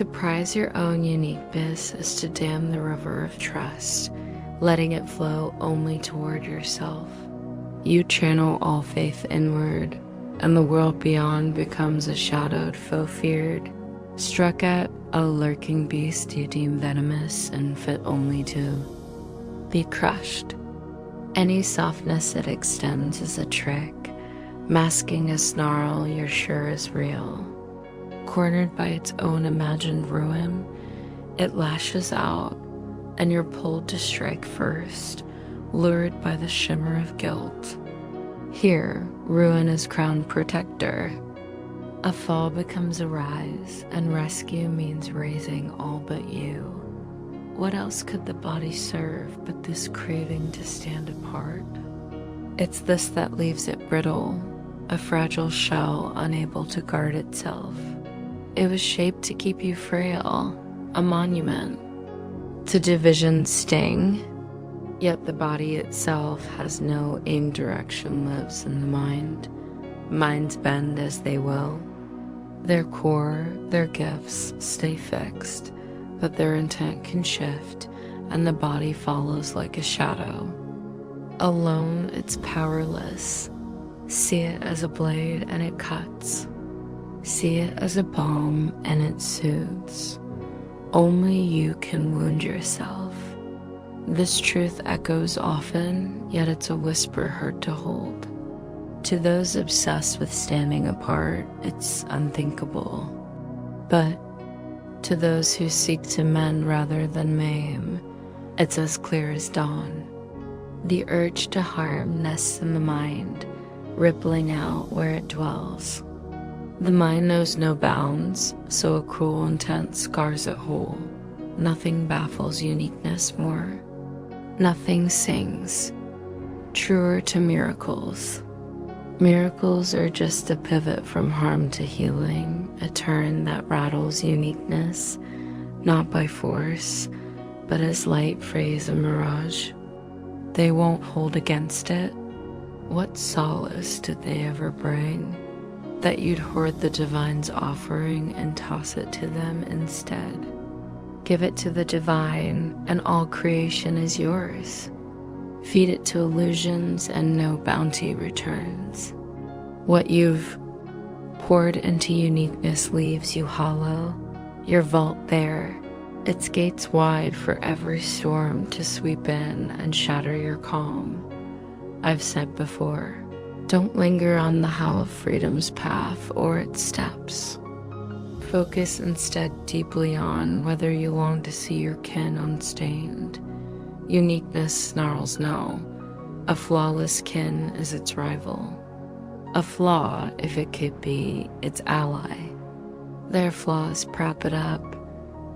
To prize your own uniqueness is to dam the river of trust, letting it flow only toward yourself. You channel all faith inward, and the world beyond becomes a shadowed foe feared, struck at a lurking beast you deem venomous and fit only to be crushed. Any softness it extends is a trick, masking a snarl you're sure is real. Cornered by its own imagined ruin, it lashes out, and you're pulled to strike first, lured by the shimmer of guilt. Here, ruin is crowned protector. A fall becomes a rise, and rescue means raising all but you. What else could the body serve but this craving to stand apart? It's this that leaves it brittle, a fragile shell unable to guard itself. It was shaped to keep you frail, a monument to division's sting. Yet the body itself has no aim direction, lives in the mind. Minds bend as they will. Their core, their gifts stay fixed, but their intent can shift, and the body follows like a shadow. Alone, it's powerless. See it as a blade and it cuts. See it as a balm and it soothes. Only you can wound yourself. This truth echoes often, yet it's a whisper hard to hold. To those obsessed with standing apart, it's unthinkable. But to those who seek to mend rather than maim, it's as clear as dawn. The urge to harm nests in the mind, rippling out where it dwells. The mind knows no bounds, so a cruel intent scars it whole. Nothing baffles uniqueness more. Nothing sings truer to miracles. Miracles are just a pivot from harm to healing, a turn that rattles uniqueness, not by force, but as light frays a mirage. They won't hold against it. What solace did they ever bring? That you'd hoard the divine's offering and toss it to them instead. Give it to the divine, and all creation is yours. Feed it to illusions, and no bounty returns. What you've poured into uniqueness leaves you hollow, your vault bare, its gates wide for every storm to sweep in and shatter your calm. I've said before, don't linger on the how of freedom's path or its steps. Focus instead deeply on whether you long to see your kin unstained. Uniqueness snarls no. A flawless kin is its rival. A flaw, if it could be, its ally. Their flaws prop it up,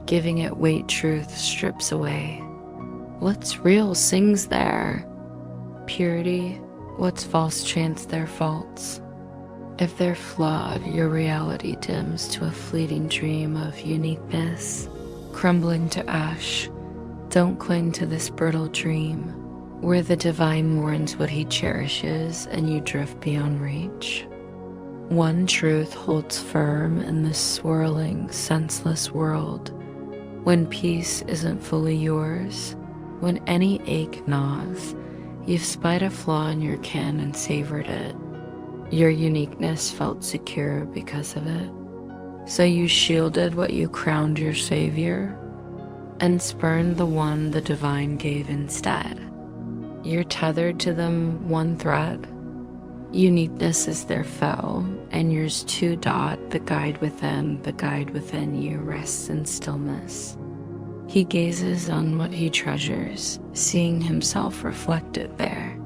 giving it weight truth strips away. What's real sings there. Purity, what's false chants their faults. If they're flawed, your reality dims to a fleeting dream of uniqueness, crumbling to ash. Don't cling to this brittle dream, where the divine mourns what he cherishes and you drift beyond reach. One truth holds firm in this swirling, senseless world. When peace isn't fully yours, when any ache gnaws, you've spied a flaw in your kin and savored it. Your uniqueness felt secure because of it. So you shielded what you crowned your savior and spurned the one the divine gave instead. You're tethered to them one thread. Uniqueness is their foe, and yours too. The guide within you rests in stillness. He gazes on what he treasures, seeing himself reflected there.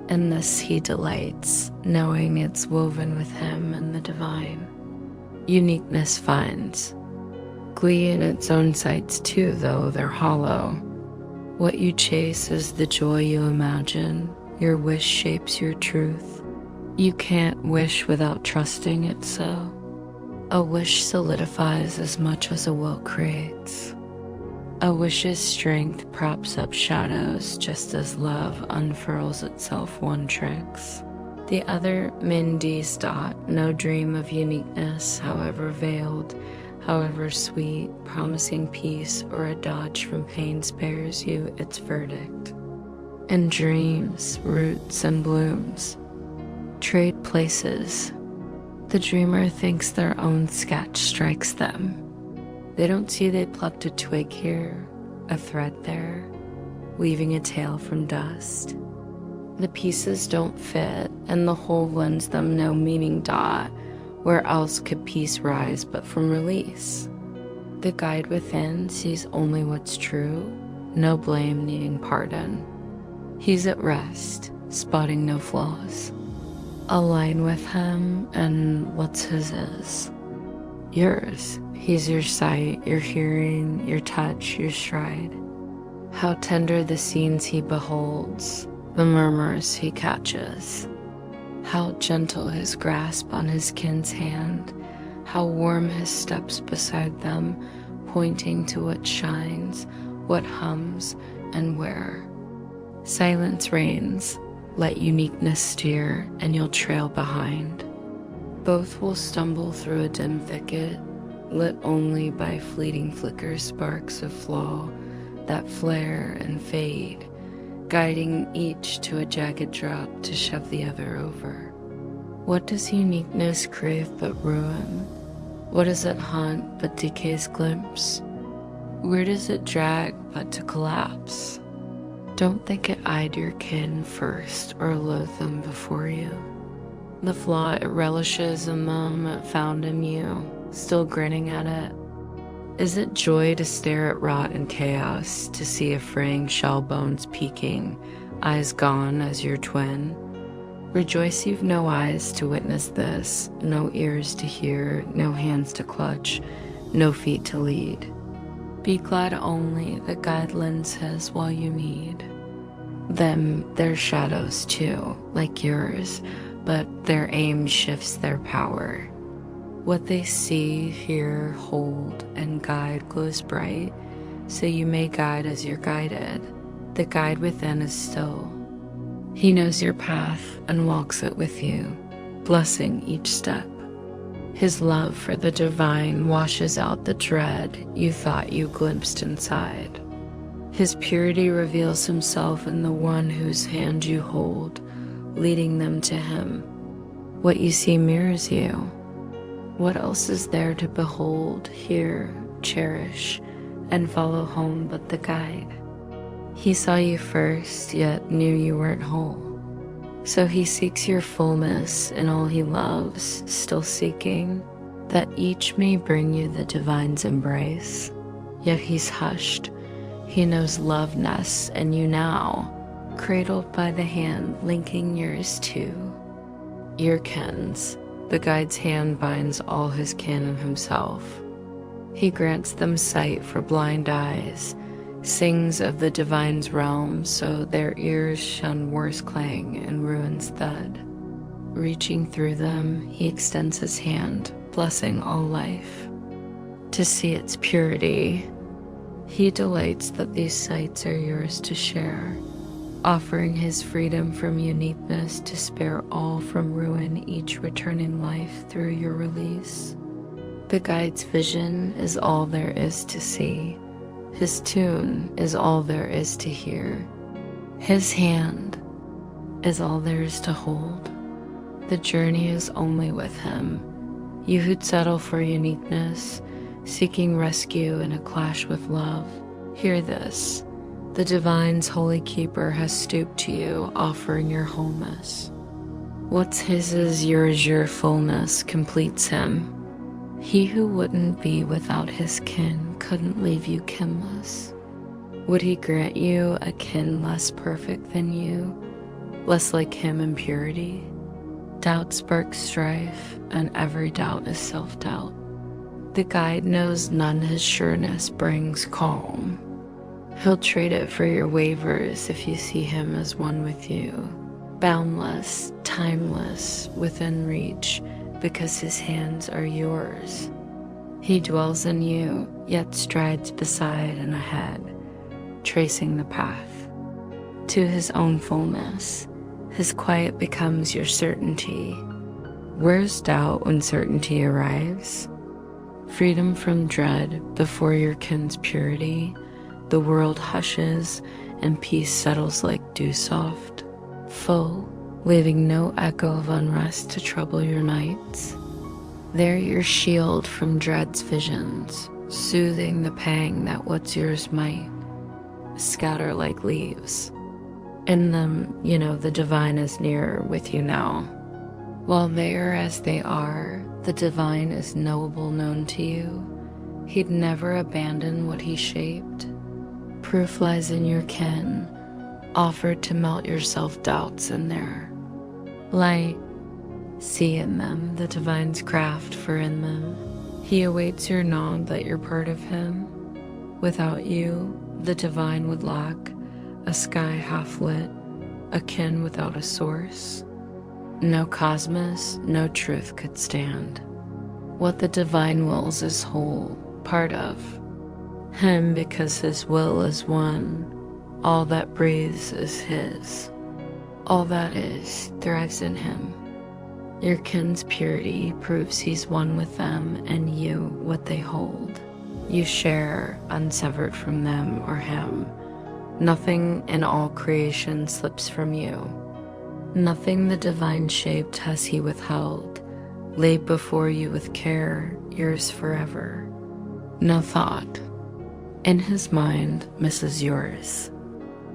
In this he delights, knowing it's woven with him and the divine. Uniqueness finds glee in its own sights too, though they're hollow. What you chase is the joy you imagine. Your wish shapes your truth. You can't wish without trusting it so. A wish solidifies as much as a will creates. A wish's strength props up shadows, just as love unfurls itself one tricks. The other Mindy's dot, no dream of uniqueness, however veiled, However sweet, promising peace or a dodge from pain spares you its verdict. In dreams, roots and blooms trade places. The dreamer thinks their own sketch strikes them. They don't see they plucked a twig here, a thread there, weaving a tale from dust. The pieces don't fit, and the whole lends them no meaning dot. Where else could peace rise but from release? The guide within sees only what's true, no blame needing pardon. He's at rest, spotting no flaws. Align with him, and what's his is yours. He's your sight, your hearing, your touch, your stride. How tender the scenes he beholds, the murmurs he catches. How gentle his grasp on his kin's hand, how warm his steps beside them, pointing to what shines, what hums, and where. Silence reigns, let uniqueness steer, and you'll trail behind. Both will stumble through a dim thicket, lit only by fleeting flicker sparks of flaw that flare and fade, guiding each to a jagged drop to shove the other over. What does uniqueness crave but ruin? What does it haunt but decay's glimpse? Where does it drag but to collapse? Don't think it eyed your kin first or loathe them before you. The flaw it relishes in them it found in you, still grinning at it. Is it joy to stare at rot and chaos, to see a fraying shell bones peeking, eyes gone as your twin? Rejoice you've no eyes to witness this, no ears to hear, no hands to clutch, no feet to lead. Be glad only that God lends his while you need. Them, their shadows too, like yours, but their aim shifts their power. What they see, hear, hold, and guide glows bright, so you may guide as you're guided. The guide within is still. He knows your path and walks it with you, blessing each step. His love for the divine washes out the dread you thought you glimpsed inside. His purity reveals himself in the one whose hand you hold, leading them to him. What you see mirrors you. What else is there to behold, hear, cherish, and follow home but the guide? He saw you first, yet knew you weren't whole. So he seeks your fullness in all he loves, still seeking, that each may bring you the divine's embrace. Yet he's hushed. He knows love nests in you now, cradled by the hand linking yours too. Your kin's. The guide's hand binds all his kin in himself. He grants them sight for blind eyes, sings of the divine's realm so their ears shun worse clang and ruin's thud. Reaching through them, he extends his hand, blessing all life. To see its purity, he delights that these sights are yours to share, offering his freedom from uniqueness to spare all from ruin each returning life through your release. The guide's vision is all there is to see. His tune is all there is to hear. His hand is all there is to hold. The journey is only with him. You who'd settle for uniqueness, seeking rescue in a clash with love, hear this. The divine's holy keeper has stooped to you, offering your wholeness. What's his is yours, your fullness completes him. He who wouldn't be without his kin couldn't leave you kinless. Would he grant you a kin less perfect than you, less like him in purity? Doubt sparks strife, and every doubt is self-doubt. The guide knows none his sureness brings calm. He'll trade it for your wavers if you see him as one with you, boundless, timeless, within reach, because his hands are yours. He dwells in you, yet strides beside and ahead, tracing the path. To his own fullness, his quiet becomes your certainty. Where's doubt when certainty arrives? freedom from dread before your kin's purity. The world hushes and peace settles like dew soft, full, leaving no echo of unrest to trouble your nights. They're your shield from dread's visions, soothing the pang that what's yours might scatter like leaves. In them, the divine is nearer with you now. While they are as they are, the divine is knowable, known to you. He'd never abandon what he shaped. Proof lies in your kin, offered to melt your self-doubts in their light. See in them the divine's craft, for in them he awaits your nod that you're part of him. Without you, the divine would lack a sky half-lit, a kin without a source. No cosmos, no truth could stand. What the divine wills is whole, part of him, because his will is one. All that breathes is his. All that is thrives in him. Your kin's purity proves he's one with them, and you what they hold. You share, unsevered from them or him. Nothing in all creation slips from you. Nothing the divine shaped has he withheld, laid before you with care, yours forever. No thought in his mind misses yours.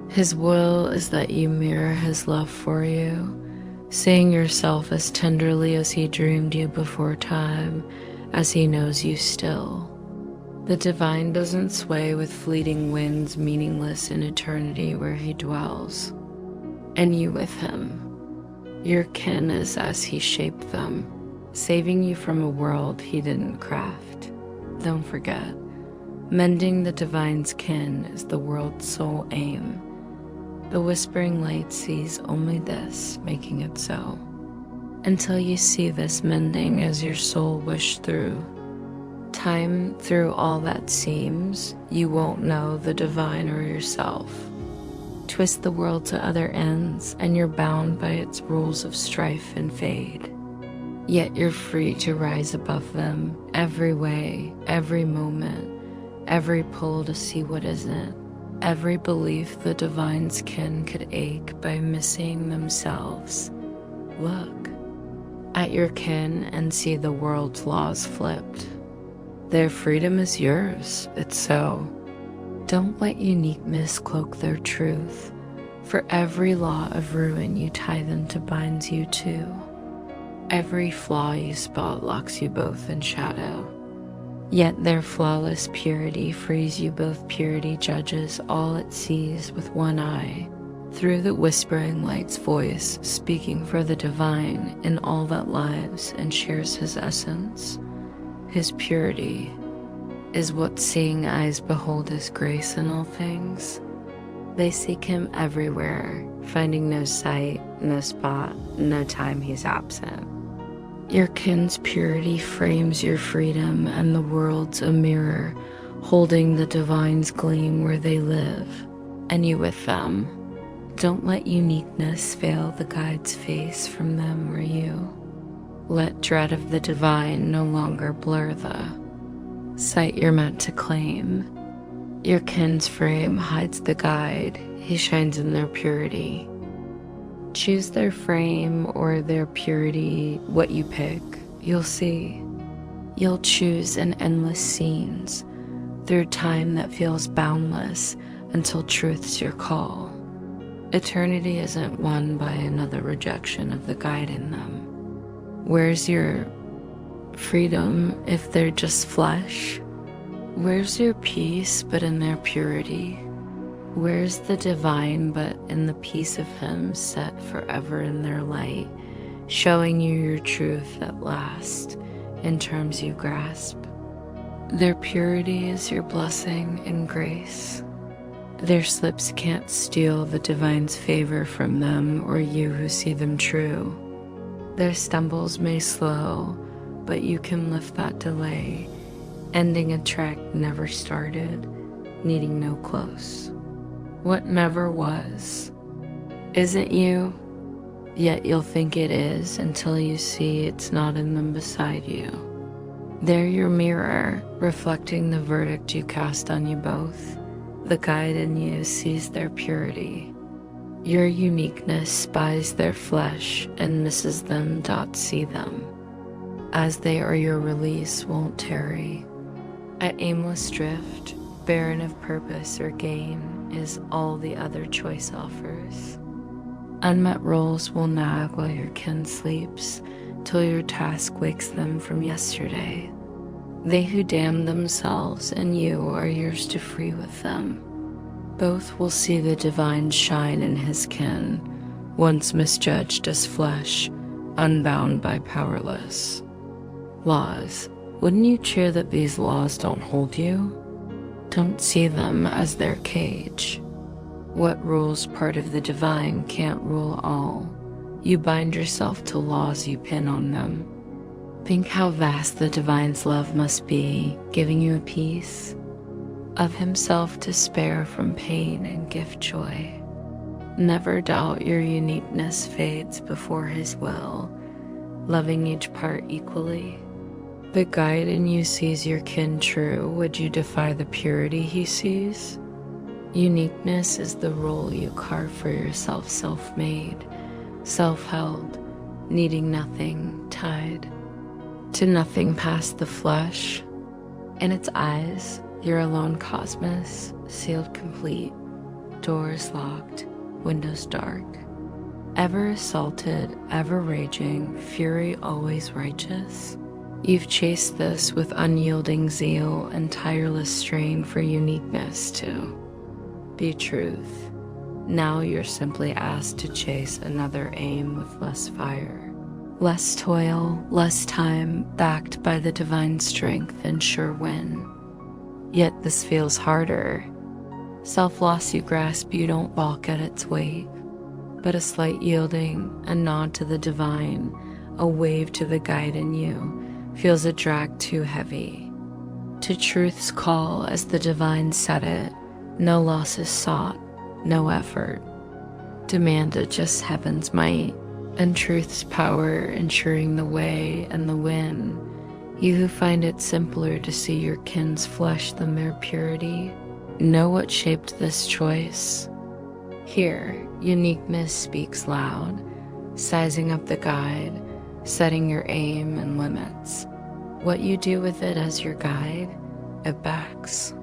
His will is that you mirror his love for you, seeing yourself as tenderly as he dreamed you before time, as he knows you still. The divine doesn't sway with fleeting winds, meaningless in eternity where he dwells, and you with him. Your kin is as he shaped them, saving you from a world he didn't craft. Don't forget, mending the divine's kin is the world's sole aim. The whispering light sees only this, making it so. Until you see this mending as your soul wished through time, through all that seems, you won't know the divine or yourself. Twist the world to other ends, and you're bound by its rules of strife and fade. Yet you're free to rise above them, every way, every moment, every pull to see what isn't, every belief the divine's kin could ache by missing themselves. Look at your kin and see the world's laws flipped. Their freedom is yours, it's so. Don't let uniqueness cloak their truth. For every law of ruin you tie them to binds you too. Every flaw you spot locks you both in shadow. Yet their flawless purity frees you both. Purity judges all it sees with one eye. Through the whispering light's voice, speaking for the divine in all that lives and shares his essence. His purity is what seeing eyes behold his grace in all things. They seek him everywhere, finding no sight, no spot, no time he's absent. Your kin's purity frames your freedom, and the world's a mirror, holding the divine's gleam where they live, and you with them. Don't let uniqueness veil the guide's face from them or you. Let dread of the divine no longer blur the sight you're meant to claim. Your kin's frame hides the guide, he shines in their purity. Choose their frame or their purity, what you pick, you'll see. You'll choose in endless scenes, through time that feels boundless, until truth's your call. Eternity isn't won by another rejection of the guide in them. Where's your freedom if they're just flesh? Where's your peace but in their purity? Where's the divine but in the peace of him set forever in their light, showing you your truth at last in terms you grasp? Their purity is your blessing and grace. Their slips can't steal the divine's favor from them or you who see them true. Their stumbles may slow, but you can lift that delay, ending a trek never started, needing no close. What never was isn't you, yet you'll think it is until you see it's not in them beside you. They're your mirror, reflecting the verdict you cast on you both. The guide in you sees their purity. Your uniqueness spies their flesh and misses them. See them, as they are your release won't tarry. An aimless drift, barren of purpose or gain, is all the other choice offers. Unmet roles will nag while your kin sleeps, till your task wakes them from yesterday. They who damn themselves and you are yours to free with them. Both will see the divine shine in his kin, once misjudged as flesh, unbound by powerless. Laws, wouldn't you cheer that these laws don't hold you? Don't see them as their cage. What rules part of the divine can't rule all. You bind yourself to laws you pin on them. Think how vast the divine's love must be, giving you a piece of himself to spare from pain and gift joy. Never doubt your uniqueness fades before his will, loving each part equally. The guide in you sees your kin true. Would you defy the purity he sees? Uniqueness is the role you carve for yourself, self-made, self-held, needing nothing, tied to nothing past the flesh. In its eyes, your alone cosmos, sealed complete, doors locked, windows dark. Ever assaulted, ever raging, fury always righteous. You've chased this with unyielding zeal and tireless strain for uniqueness to be truth. Now you're simply asked to chase another aim with less fire, less toil, less time, backed by the divine strength and sure win. Yet this feels harder. Self-loss you grasp, you don't balk at its weight, but a slight yielding, a nod to the divine, a wave to the guide in you, feels a drag too heavy. To truth's call as the divine said it, no loss is sought, no effort demanded, just heaven's might and truth's power ensuring the way and the win. You who find it simpler to see your kin's flesh than their purity, know what shaped this choice. Here, uniqueness speaks loud, sizing up the guide, setting your aim and limits. What you do with it as your guide, it backs.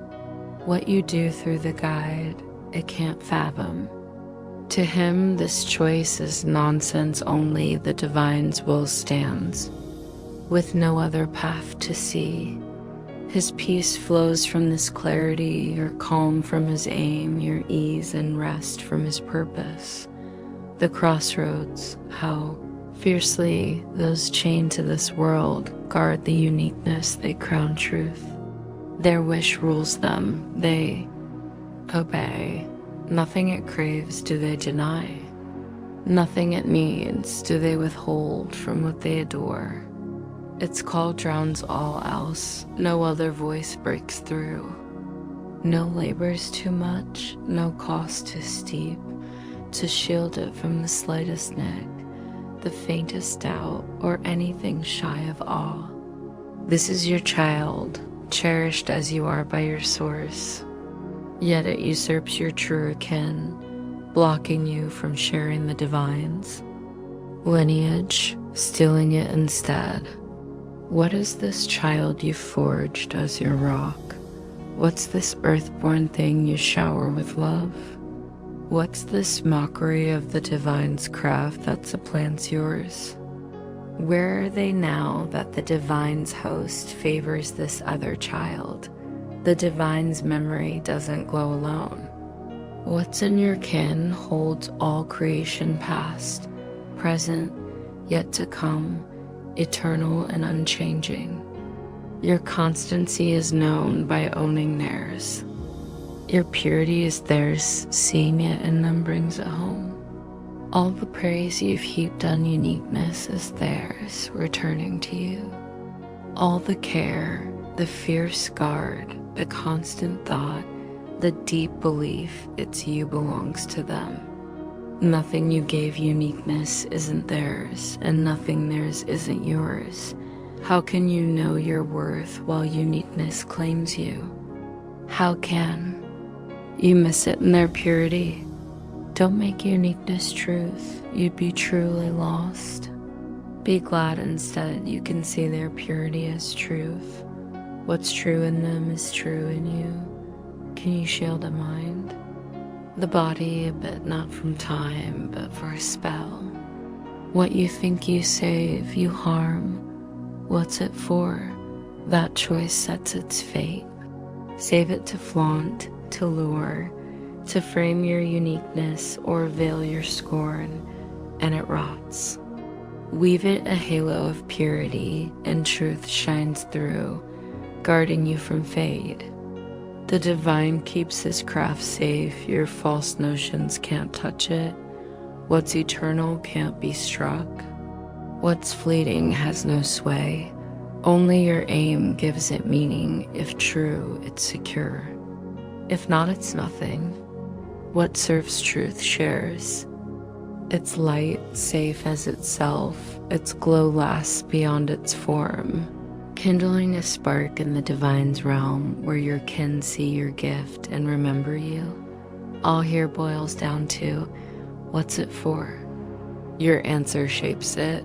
What you do through the guide, it can't fathom. To him, this choice is nonsense only. The divine's will stands, with no other path to see. His peace flows from this clarity, your calm from his aim, your ease and rest from his purpose. The crossroads, how fiercely those chained to this world guard the uniqueness they crown truth. Their wish rules them, they obey. Nothing it craves do they deny. Nothing it needs do they withhold from what they adore. Its call drowns all else, no other voice breaks through. No labor's too much, no cost too steep, to shield it from the slightest nick, the faintest doubt, or anything shy of awe. This is your child, cherished as you are by your source, yet it usurps your truer kin, blocking you from sharing the divine's lineage, stealing it instead. What is this child you forged as your rock? What's this earthborn thing you shower with love? What's this mockery of the divine's craft that supplants yours? Where are they now that the divine's host favors this other child? The divine's memory doesn't glow alone. What's in your kin holds all creation past, present, yet to come, eternal and unchanging. Your constancy is known by owning theirs. Your purity is theirs, seeing it in them brings it home. All the praise you've heaped on uniqueness is theirs, returning to you. All the care, the fierce guard, the constant thought, the deep belief it's you belongs to them. Nothing you gave uniqueness isn't theirs, and nothing theirs isn't yours. How can you know your worth while uniqueness claims you? How can you miss it in their purity? Don't make uniqueness truth. You'd be truly lost. Be glad instead you can see their purity as truth. What's true in them is true in you. Can you shield a mind? The body a bit not from time, but for a spell. What you think you save, you harm. What's it for? That choice sets its fate. Save it to flaunt, to lure, to frame your uniqueness or veil your scorn, and it rots. Weave it a halo of purity, and truth shines through, guarding you from fade. The divine keeps his craft safe, your false notions can't touch it. What's eternal can't be struck. What's fleeting has no sway. Only your aim gives it meaning. If true, it's secure. If not, it's nothing. What serves truth shares. Its light, safe as itself, its glow lasts beyond its form, kindling a spark in the divine's realm where your kin see your gift and remember you. All here boils down to, what's it for? Your answer shapes it.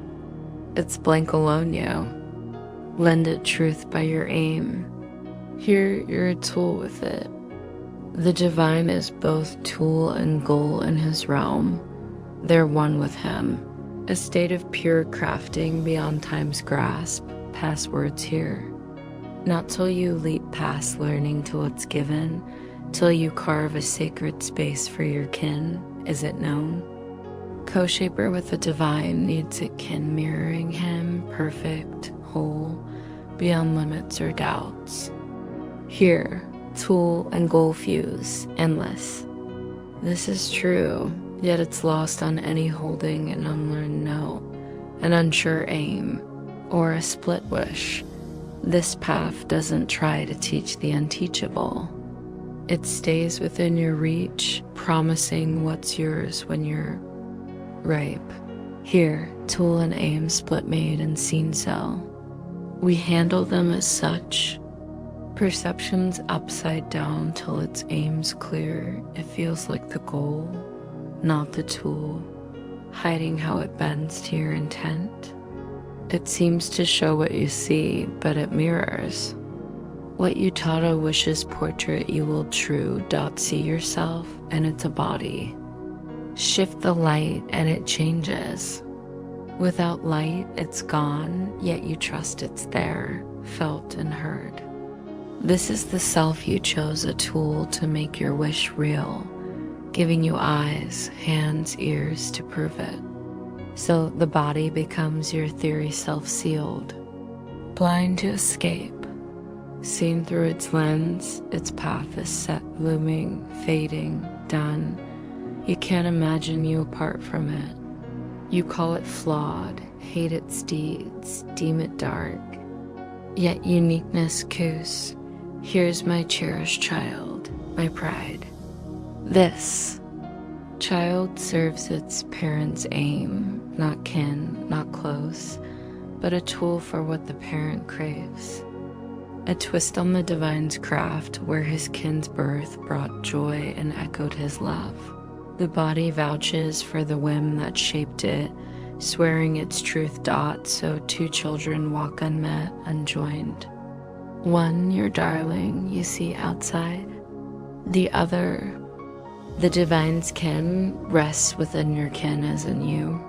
It's blank alone, yo. Lend it truth by your aim. Here you're a tool with it. The divine is both tool and goal in his realm. They're one with him. A state of pure crafting beyond time's grasp. Past words here. Not till you leap past learning to what's given, till you carve a sacred space for your kin, is it known? Co-shaper with the divine needs a kin mirroring him, perfect, whole, beyond limits or doubts. Here, tool and goal fuse, endless. This is true, yet it's lost on any holding an unlearned note, an unsure aim, or a split wish. This path doesn't try to teach the unteachable. It stays within your reach, promising what's yours when you're ripe. Here, tool and aim split made and seen so. We handle them as such. Perception's upside down till its aim's clear. It feels like the goal, not the tool, hiding how it bends to your intent. It seems to show what you see, but it mirrors. What you taught a wish's portrait you will true. See yourself, and it's a body. Shift the light, and it changes. Without light, it's gone, yet you trust it's there, felt and heard. This is the self you chose, a tool to make your wish real, giving you eyes, hands, ears to prove it. So the body becomes your theory self-sealed, blind to escape. Seen through its lens, its path is set, looming, fading, done. You can't imagine you apart from it. You call it flawed, hate its deeds, deem it dark. Yet uniqueness coos. Here's my cherished child, my pride. This child serves its parent's aim, not kin, not close, but a tool for what the parent craves. A twist on the divine's craft where his kin's birth brought joy and echoed his love. The body vouches for the whim that shaped it, swearing its truth so two children walk unmet, unjoined. One, your darling, you see outside. The other, the divine's kin, rests within your kin as in you.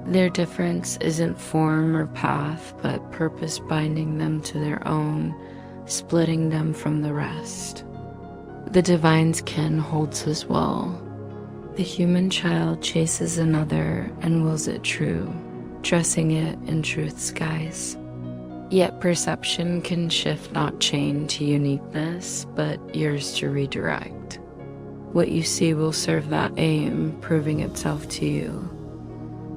Their difference isn't form or path, but purpose binding them to their own, splitting them from the rest. The divine's kin holds his will. The human child chases another and wills it true, dressing it in truth's guise. Yet perception can shift, not chain to uniqueness, but yours to redirect. What you see will serve that aim, proving itself to you.